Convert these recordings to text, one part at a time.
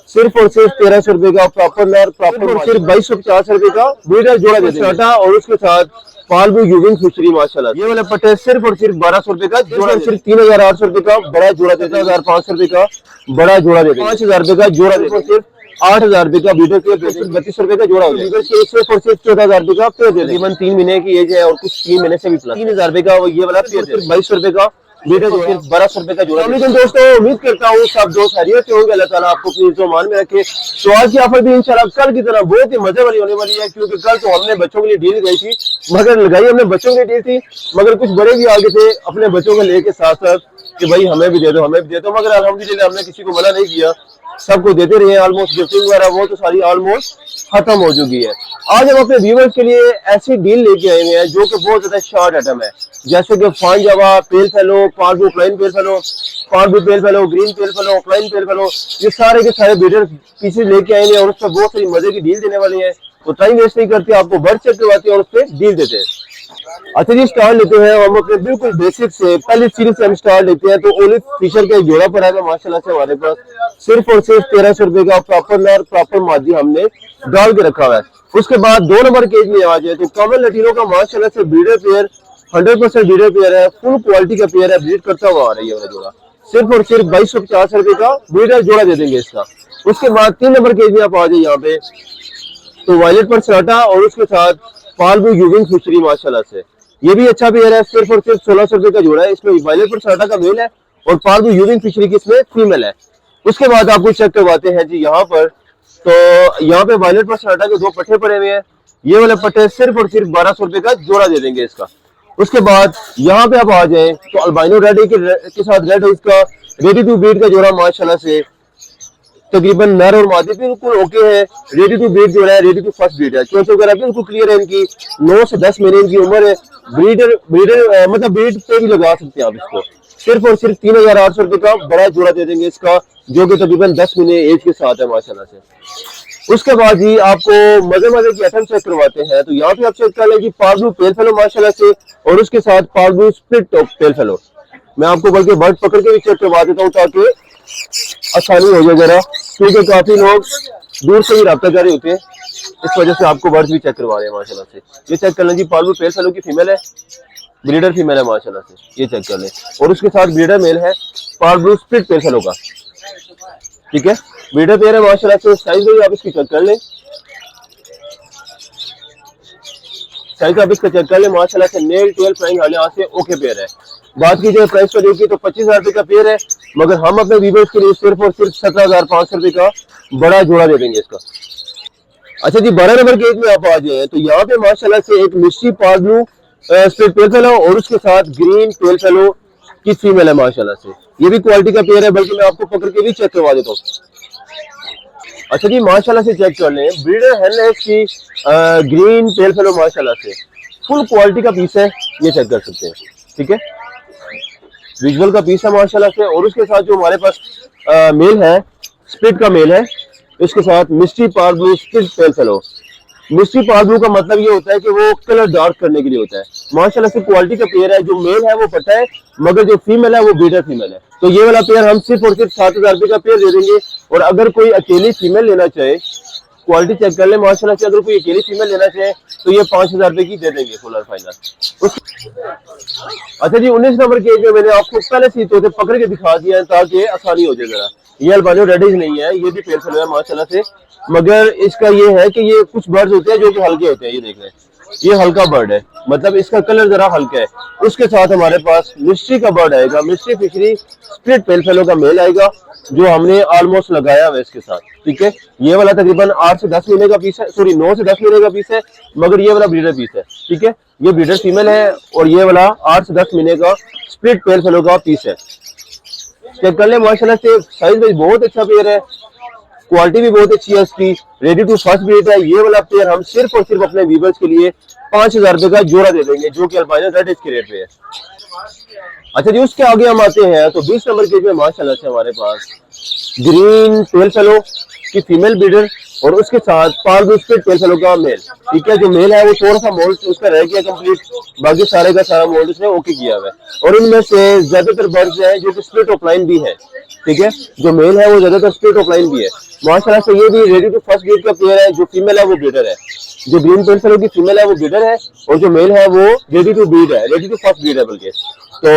सिर्फ और सिर्फ 1300 रुपए का प्रॉपर नर प्रॉपर सिर्फ 2250 रुपए का ब्रीडर जोड़ा दे देंगे और उसके साथ पालबू यूविंग फिशरी माशाल्लाह। ये वाले पट्टे सिर्फ और सिर्फ 1200 रुपए का जोड़ा, सिर्फ 3800 रुपए का बड़ा जोड़ा देता है, 1500 रुपए का बड़ा जोड़ा देते हैं, 5000 रुपए का जोड़ा देते हैं, सिर्फ 8000 रुपए का ब्रीडर के 3200 रुपए का जोड़ा हो जाएगा। सिर्फ और सिर्फ 14000 रुपए का पेयर तकरीबन 3 महीने की एज है और कुछ 3 महीने से भी प्लस 3000 रुपए का ये वाला पेयर, सिर्फ 2200 रुपए का बेटे को सिर्फ 1200 रुपए का जोड़ा। लेकिन दोस्तों उम्मीद करता हूँ सब दोस्त खैरियत होंगे, अल्लाह ताला आपको अपनी ईमान में रखे। तो आज की ऑफर भी इंशाल्लाह कल की तरह बहुत ही मजे वाली होने वाली है, क्योंकि कल तो हमने बच्चों के लिए डील गई थी, मगर लगाई हमने बच्चों की डील थी, मगर कुछ बड़े भी आगे थे अपने बच्चों को लेके साथ साथ कि भाई हमें भी दे दो हमें भी दे दो, मगर अल्हम्दुलिल्लाह हमने किसी को मना नहीं किया, सबको देते रहे। ऑलमोस्ट गिफ्टिंग वगैरह वो तो सारी ऑलमोस्ट खत्म हो चुकी है। आज हम अपने व्यूवर्स के लिए ऐसी डील लेके आए हैं जो कि बहुत ज्यादा शॉर्ट आइटम है, जैसे कि फाइन जावा, पेल फेलो, पालबू प्लेन पेल फेलो, पालबू pale fallow, green pale fallow, plain pale fallow, ये सारे के सारे ब्रीडर पीछे लेके आए हैं और उस पर बहुत सारी मजे की डील देने वाली है। तो टाइम वेस्ट नहीं करते, आपको बर्ड चेक करवाते हैं और उस पर डील देते हैं। अच्छा जी स्टार लेते हैं हम अपने बिल्कुल बेसिक से, पहले सीरीज से हम स्टार लेते हैं। तो ओलिव फिशर का जोड़ा पर है माशाल्लाह से हमारे पास सिर्फ और सिर्फ 1300 रुपए का प्रॉपर नर प्रॉपर मादी हमने डाल के रखा हुआ है। उसके बाद 2 नंबर केज में आ जाए तो कमल लटीनो का माशाल्लाह से ब्रीडर पेयर 100% ब्रीडर पेयर है, फुल क्वालिटी का पेयर है, ब्रीड करता हुआ आ रही है वाला जोड़ा, सिर्फ और सिर्फ 2250 रुपए का ब्रीडर जोड़ा दे देंगे इसका। उसके बाद 3 नंबर केज में आप आ जाए यहाँ पे तो वायलेट पर सराटा और उसके साथ पालबू यूविंग फिशरी माशाल्लाह से, ये भी अच्छा पेयर है, सिर्फ और सिर्फ 1600 रुपए का जोड़ा है। इसमें वायलेट पर सराटा का मेल है और पालबू यूविंग फिशरी की इसमें फीमेल है। उसके बाद आपको चेक करवाते हैं जी यहाँ पर, तो यहाँ पे वायलेट पर सराटा के 2 पट्टे पड़े हुए हैं, ये वाले पट्टे सिर्फ और सिर्फ 1200 रुपए का जोड़ा दे देंगे इसका। उसके बाद यहाँ पे आप आ जाए तो अल्बाइनो रेड के साथ रेड है इसका रेडी टू ब्रीड का जोड़ा माशाल्लाह से, तकरीबन नर और मादी बिल्कुल ओके है, रेडी टू ब्रीड जो है, रेडी टू फर्स्ट ब्रीड है, चोंच वगैरह बिल्कुल क्लियर है इनकी, 9 से 10 महीने इनकी उम्र है, ब्रीडर मतलब ब्रीड पे भी लगा सकते हैं आप इसको। सिर्फ और सिर्फ 3800 रुपए का बड़ा जोड़ा दे देंगे इसका, जो कि तकरीबन 10 महीने एज के साथ है माशाल्लाह से। उसके बाद जी आपको मजे मजे की आइटम चेक करवाते हैं। तो यहाँ पे आप चेक कर लें कि पालबू पेल फेलो माशाल्लाह से और उसके साथ पालबू स्प्लिट टॉप पेल फेलो। मैं आपको बल्कि बर्ड पकड़ के भी चेक करवा देता हूँ ताकि आसानी हो जाए जरा, क्योंकि काफी लोग दूर से ही राब्ता जारी होते हैं, इस वजह से आपको बर्ड भी चेक करवा रहे हैं माशाल्लाह से। ये चेक कर लें जी पालबू पेल फेलो की फीमेल है, ब्रीडर फीमेल है माशाल्लाह से, ये चेक कर लें। और उसके साथ ब्रीडर मेल है पालबू स्प्लिट पेल फेलो का, ठीक है, ब्रीडर पेयर है माशाल्लाह से। साइज भी आप इसकी चेक कर लें, साइज आप इसका चेक कर लें माशाल्लाह से, नेल टेल फ्लाइंग हाले हाथ से ओके पेयर है। बात की जाए प्राइस पर देखिए तो 25000 रुपए का पेयर है, मगर हम अपने व्यूअर्स के लिए सिर्फ और सिर्फ 17500 रुपए का बड़ा जोड़ा दे देंगे इसका। अच्छा जी 12 नंबर केज में आप आ जाए तो यहाँ पे माशाल्लाह से एक मिस्ट्री पालबू स्प्लिट पेल फेलो और उसके साथ ग्रीन पेल फेलो की फीमेल है माशाल्लाह से, ये भी क्वालिटी का पेयर है, बल्कि मैं आपको पकड़ के भी चेक करवा देता हूँ। अच्छा जी माशाल्लाह से चेक कर लें, ब्रीडर है इसकी ग्रीन पेल फेलो माशाल्लाह से, फुल क्वालिटी का पीस है, ये चेक कर सकते हैं, ठीक है, विजुअल का पीस है माशाल्लाह से। और उसके साथ जो हमारे पास मेल है स्प्लिट का मेल है, इसके साथ मिस्ट्री पालबू स्प्लिट पेल फेलो। मिस्ट्री पालबू का मतलब ये होता है कि वो कलर डार्क करने के लिए होता है माशाल्लाह से, क्वालिटी का पेयर है। जो मेल है वो पता है, मगर जो फीमेल है वो ब्रीडर फीमेल है। तो ये वाला पेयर हम सिर्फ और सिर्फ 7000 रुपए का पेयर दे देंगे। और अगर कोई अकेली फीमेल लेना चाहे, क्वालिटी चेक कर ले माशाल्लाह से, अगर कोई अकेली फीमेल लेना चाहे तो ये 5000 रुपए की दे देंगे फुल और फाइनल। अच्छा जी 19 नंबर केज में मैंने आपको पहले से तोते पकड़ के दिखा दिया है ताकि आसानी हो जाए जरा। ये अल्बानो रेडिश नहीं है, ये भी पेल फेलो है माशाल्लाह से, मगर इसका ये है कि ये कुछ बर्ड्स होते हैं जो कि हल्के होते हैं, ये देख रहे हैं, ये हल्का बर्ड है, मतलब इसका कलर जरा हल्का है। उसके साथ हमारे पास मिस्ट्री का बर्ड आएगा, mystery fishery split pale fellow का मेल आएगा, जो हमने ऑलमोस्ट लगाया हुआ है इसके साथ, ठीक है। ये वाला तकरीबन 8 से 10 महीने का पीस है, सॉरी 9 से 10 महीने का पीस है, मगर ये वाला ब्रीडर पीस है, ठीक है, ये ब्रीडर फीमेल है। और ये वाला 8 से 10 महीने का स्प्लिट पेल फेलो का पीस है, चेक कर ले माशाल्लाह से। साइज भी बहुत अच्छा पेयर है, क्वालिटी भी बहुत अच्छी है इसकी, रेडी टू फर्स्ट ब्रीड है। ये वाला पेयर हम सिर्फ और सिर्फ अपने व्यूअर्स के लिए 5000 रुपए का जोड़ा दे देंगे, जो कि अल्बाइनो रेड के रेट पे है। अच्छा जी उसके आगे हम आते हैं तो 20 नंबर केज में माशाल्लाह से हमारे पास ग्रीन पेल फेलो की फीमेल ब्रीडर और उसके साथ पालबू स्प्लिट पेल फेलो का मेल, ठीक है। जो मेल है वो थोड़ा सा मोल्ड उसका रह गया कंप्लीट, बाकी सारे का सारा मोल्ड उसने ओके किया हुआ है। और इनमें से ज्यादातर बर्ड्स हैं जो कि स्प्लिट ऑफलाइन भी है, ठीक है। जो मेल है वो ज्यादातर स्ट्रेट ऑफलाइन भी है माशाल्लाह से। ये भी रेडी टू फर्स्ट ब्रीड का पेयर है। जो फीमेल है वो ब्रीडर है, जो ग्रीन पेन फेलो की फीमेल है वो ब्रीडर है, और जो मेल है वो रेडी टू ब्रीड है, रेडी टू फर्स्ट ब्रीड है बल्कि। तो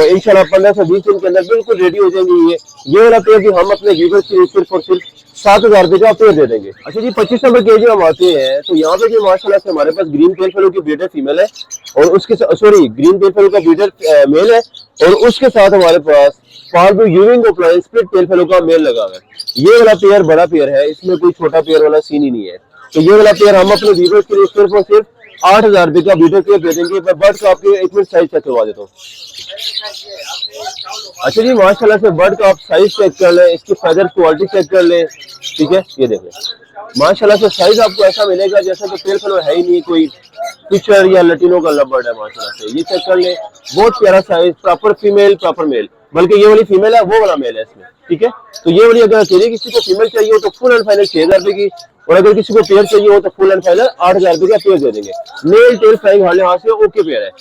इंशाल्लाह 15 से 20 दिन के अंदर बिल्कुल रेडी हो जाएंगे। ये वाला पेयर भी हम अपने व्यूअर्स के लिए सिर्फ और सिर्फ 7,000 रुपए का पेयर दे देंगे। अच्छा जी, 25 नंबर केज में हम आते हैं तो यहाँ पे भी माशाल्लाह से हमारे पास ग्रीन पेन फेलो की ब्रीडर फीमेल है, और उसके सॉरी ग्रीन पेन फेलो का ब्रीडर मेल है, और उसके साथ हमारे पास फार्बू यूविंग ऑफलाइन स्प्लिट पेन फेलो का मेल लगा हुआ है। ये वाला पेयर बड़ा पेयर है, इसमें कोई छोटा पेयर वाला सीन ही नहीं है। तो ये वाला पेयर हम अपने व्यूअर्स के लिए सिर्फ और सिर्फ 8,000 रुपए का ब्रीडर पेयर दे देंगे। मैं बर्ड का आपके एक मिनट साइज चेक करवा देता हूँ। अच्छा जी, माशाल्लाह से बर्ड का आप साइज चेक कर लें, इसकी फेदर क्वालिटी चेक कर लें, ठीक है। ये देखें माशाल्लाह से साइज आपको ऐसा मिलेगा जैसा कि पेल फेलो है ही नहीं, कोई पिक्चर या लटीनो का लबर्ड है माशाल्लाह से। ये चेक कर लें, बहुत प्यारा size, proper female proper male, बल्कि ये वाली फीमेल है वो वाला मेल है इसमें, ठीक है। तो ये वाली अगर अकेले किसी को फीमेल चाहिए हो तो फुल एंड फाइनल 6,000 रुपए की, और अगर किसी को पेयर चाहिए हो तो फुल एंड फाइनल 8,000 रुपए का पेयर दे देंगे। मेल टेल फ्लाइंग हाल यहाँ से ओके पेयर है।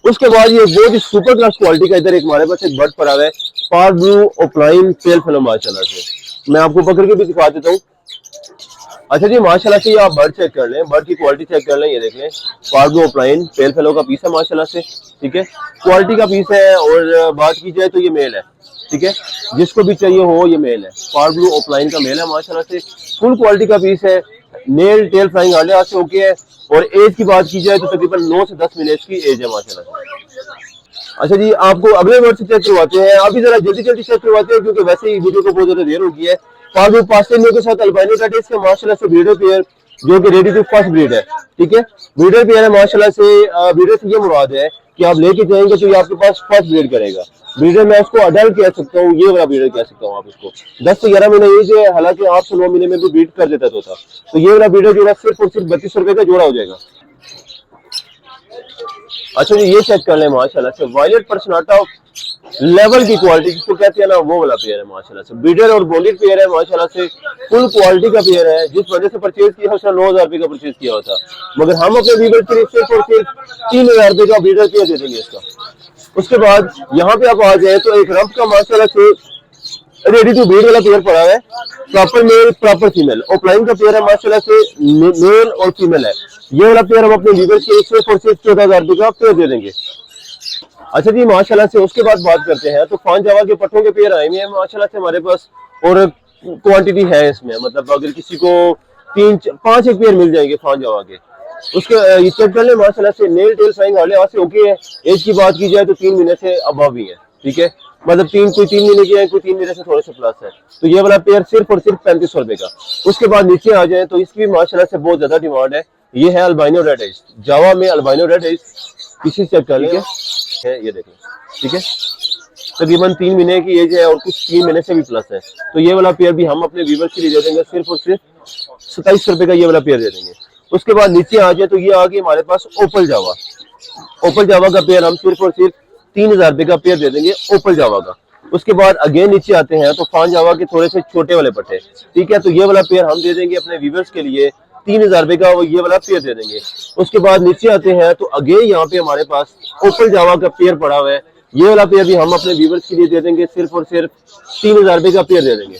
उसके बाद ये बहुत ही सुपर क्लास क्वालिटी का इधर एक हमारे पास एक बर्ड पड़ा है, पार ब्लू ऑफलाइन पेल फेलो माशाल्लाह से। मैं आपको पकड़ के भी दिखा देता हूँ। अच्छा जी, माशाल्लाह से ये आप बर्ड चेक कर लें, बर्ड की क्वालिटी चेक कर लें। ये देख लें, पार ब्लू ऑफलाइन पेल फेलो का पीस है माशाल्लाह से, ठीक है। क्वालिटी का पीस है, और बात की जाए तो ये मेल है, ठीक है। जिसको भी चाहिए हो ये मेल है, पार ब्लू ऑफलाइन का मेल है माशाल्लाह से। फुल क्वालिटी का पीस है, नेल टेल फ्लाइंग हाले से ओके है, और एज की बात की जाए तो तकरीबन 9 से 10 महीने की एज है माशाल्लाह से। अच्छा जी, आपको अगले वर्ड से चेक करवाते हैं। अभी जरा जल्दी जल्दी चेक करवाते हैं क्योंकि वैसे ही वीडियो को बहुत ज्यादा देर हो गई है। पार पास्टेलियो के साथ अल्बाइनो का टेस्ट है माशाल्लाह से, ब्रीडर पेयर जो कि रेडी टू फर्स्ट ब्रीड है, ठीक है। ब्रीडर पेयर है माशाल्लाह से। ब्रीडर से ये मुराद है कि आप लेके जाएंगे तो ये आपके पास फर्स्ट ब्रीड करेगा। ब्रीडर मैं इसको अडल्ट कह सकता हूँ, ये वाला ब्रीडर कह सकता हूँ आप इसको। 10 से 11 महीने एज है, हालांकि 8 से 9 महीने में भी ब्रीड कर देता था। तो ये वाला ब्रीडर जो है सिर्फ और सिर्फ 32 रुपए का जोड़ा हो जाएगा। अच्छा जी, ये चेक कर लें माशाल्लाह से, वायलेट पर्सनाटा लेवल की क्वालिटी जिसको कहते हैं ना, वो वाला पेयर है माशाल्लाह से। ब्रीडर और बॉन्डेड पेयर है माशाल्लाह से, फुल क्वालिटी का पेयर है। जिस वजह से परचेज किया उसने 9,000 रुपए का परचेज किया होता, मगर हम अपने ब्रीडर के लिए सिर्फ और सिर्फ 3,000 रुपए का ब्रीडर पेयर दे देंगे इसका। उसके बाद यहाँ पे आप आ जाए तो एक रफ का माशाल्लाह से रेडी टू ब्रीड वाला पेयर पड़ा है, proper male proper female offline का पेयर है माशाल्लाह से, मेल और फीमेल है। ये वाला पेयर हम अपने व्यूअर्स के सिर्फ और सिर्फ 14,000 रुपए का पेयर दे देंगे। अच्छा जी, माशाल्लाह से उसके बाद बात करते हैं तो फान जावा के पट्टों के पेयर आए हुए हैं माशाल्लाह से हमारे पास, और क्वांटिटी है इसमें, मतलब अगर किसी को 3-5 एक पेयर मिल जाएंगे फान जावा के। उसके ये चेक कर ले माशाल्लाह से, नेल टेल फ्लाइंग हाले से ओके है। एज की बात की जाए तो 3 महीने से अबव भी है, ठीक है। मतलब कोई 3 महीने की है, कोई 3 महीने से थोड़े से प्लस है। तो ये वाला पेयर सिर्फ और सिर्फ 3500 रुपए का। उसके बाद नीचे आ जाए तो इसकी भी माशाल्लाह से बहुत ज्यादा डिमांड है। ये है अल्बाइनो रेड आइज, जावा में अल्बाइनो रेड आइज, किसी चेक कर लेंगे है, ये देखें, ठीक है। तकरीबन 3 महीने की एज है और कुछ 3 महीने से भी प्लस है। तो ये वाला पेयर भी हम अपने व्यूअर्स के लिए दे देंगे सिर्फ और सिर्फ 2700 रुपए का, ये वाला पेयर दे देंगे। उसके बाद नीचे आ जाए तो ये आ गई हमारे पास ओपल जावा। ओपल जावा का पेयर हम सिर्फ और सिर्फ 3,000 रुपए का पेयर दे देंगे ओपल जावा का। उसके बाद अगेन नीचे आते हैं तो फान जावा के थोड़े से छोटे वाले पट्टे, ठीक है। तो ये वाला पेयर हम दे देंगे अपने व्यूअर्स के लिए 3,000 रुपए का, वो ये वाला पेयर दे देंगे। उसके बाद नीचे आते हैं तो अगेन यहाँ पे हमारे पास ओपल जावा का पेयर पड़ा हुआ है। ये वाला पेयर भी हम अपने व्यूअर्स के लिए दे देंगे सिर्फ और सिर्फ 3,000 रुपए का पेयर दे देंगे।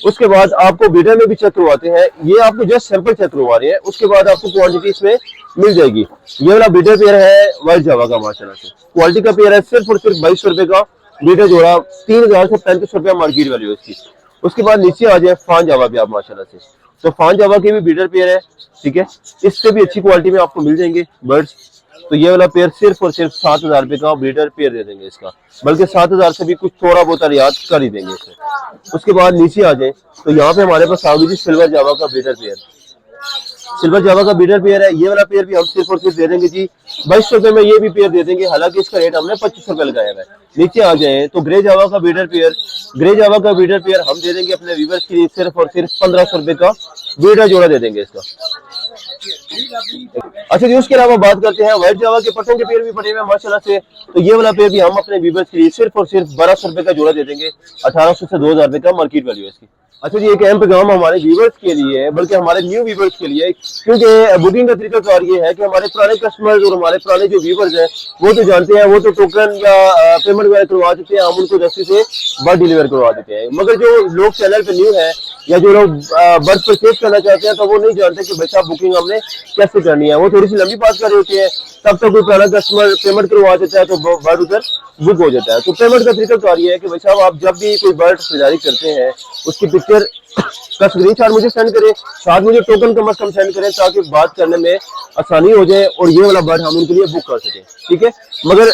उसके बाद आपको ब्रीडर में भी चेक करवाते हैं, ये आपको जस्ट सैंपल चेक करवा रहे हैं। उसके बाद आपको क्वांटिटी इसमें मिल जाएगी। ये वाला ब्रीडर पेयर है वाइट जावा का माशाल्लाह से, क्वालिटी का पेयर है, सिर्फ और सिर्फ 2200 रुपए का ब्रीडर जोड़ा, 3,000 से 3500 रुपया मार्केट वैल्यू इसकी। उसके बाद नीचे आ जाए फान जावा भी आप माशाल्लाह से, तो फान जावा के भी ब्रीडर पेयर है, ठीक है। इससे भी अच्छी क्वालिटी में आपको मिल जाएंगे बर्ड्स। तो ये वाला पेयर सिर्फ और सिर्फ 7,000 रुपए का ब्रीडर पेयर दे देंगे इसका, बल्कि 7,000 से भी कुछ थोड़ा बहुत रियायत कर ही देंगे इसे। उसके बाद नीचे आ जाए तो यहाँ पे हमारे पास आगे सिल्वर जावा का ब्रीडर पेयर, सिल्वर जावा का ब्रीडर पेयर है। ये वाला पेयर भी हम सिर्फ और सिर्फ दे देंगे जी 2200 रुपए में, ये भी पेयर दे देंगे। हालांकि इसका रेट हमने 2500 रुपए लगाया है। नीचे आ जाए तो ग्रे जावा का ब्रीडर पेयर, ग्रे जावा का ब्रीडर पेयर हम दे देंगे अपने व्यूअर्स के लिए सिर्फ और सिर्फ 1500 रुपए का ब्रीडर जोड़ा दे देंगे इसका। अच्छा जी, उसके अलावा बात करते हैं व्हाइट जावा के पट्टों के पेड़ भी पड़े हुए हैं माशाल्लाह से। तो ये वाला पेड़ भी हम अपने व्यूअर्स के लिए सिर्फ और सिर्फ 1200 रुपए का जोड़ा दे देंगे। 1800 से 2000 रुपए का मार्केट वैल्यू है इसकी। अच्छा जी, एक अहम पैगाम हमारे व्यूवर्स के लिए है, बल्कि हमारे न्यू व्यूवर्स के लिए, क्योंकि बुकिंग का तरीका कार ये है कि हमारे पुराने कस्टमर्स और हमारे पुराने जो व्यूवर्स हैं वो तो जानते हैं, वो तो टोकन या पेमेंट वगैरह करवा देते हैं, हम उनको रस्सी से बर्ड डिलीवर करवा देते हैं। मगर जो लोग चैनल पे न्यू है या जो लोग बर्ड परचेज करना चाहते हैं तो वो नहीं जानते कि भाई साहब बुकिंग हमने कैसे करनी है। वो थोड़ी सी लंबी बात कर रहे होते हैं, तब तक कोई पुराना कस्टमर पेमेंट करवा देता है तो बर्ड उधर बुक हो जाता है। तो पेमेंट का तरीका कार ये है कि भाई साहब आप जब भी कोई बर्ड खरीदारी करते हैं उसकी पिक्चर का स्क्रीनशॉट मुझे सेंड करें, साथ मुझे टोकन कम से कम सेंड करें ताकि बात करने में आसानी हो जाए और ये वाला बर्ड हम उनके लिए बुक कर सकें, ठीक है। मगर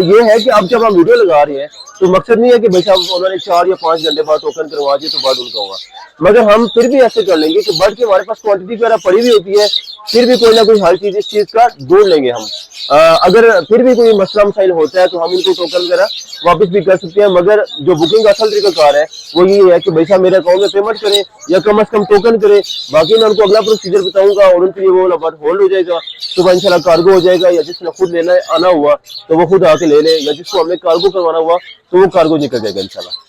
ये है कि अब जब हम वीडियो लगा रहे हैं तो मकसद नहीं है कि भाई साहब उन्होंने 4 या 5 घंटे बाद टोकन करवा दिए तो बर्ड उनका होगा। मगर हम फिर भी ऐसे कर लेंगे कि बर्ड की हमारे पास क्वांटिटी वगैरह पड़ी हुई होती है, फिर भी कोई ना कोई हर चीज इस चीज का जोड़ लेंगे हम। अगर फिर भी कोई मसला मसाइल होता है तो हम उनको टोकन वगैरह वापस भी कर सकते हैं। मगर जो बुकिंग का असल तरीका कार है वो ये है कि भाई साहब मेरे अकाउंट में पेमेंट करें या कम से कम टोकन करें। बाकी मैं उनको अगला प्रोसीजर बताऊंगा और उनके लिए वो वाला बर्ड होल्ड हो जाएगा, सुबह इंशाल्लाह कार्गो हो जाएगा, या जिसने खुद लेना आना हुआ तो वो खुद आके ले ले, या जिसको हमने कार्गो करवाना हुआ तो वो कार्गो निकल जाएगा इंशाल्लाह।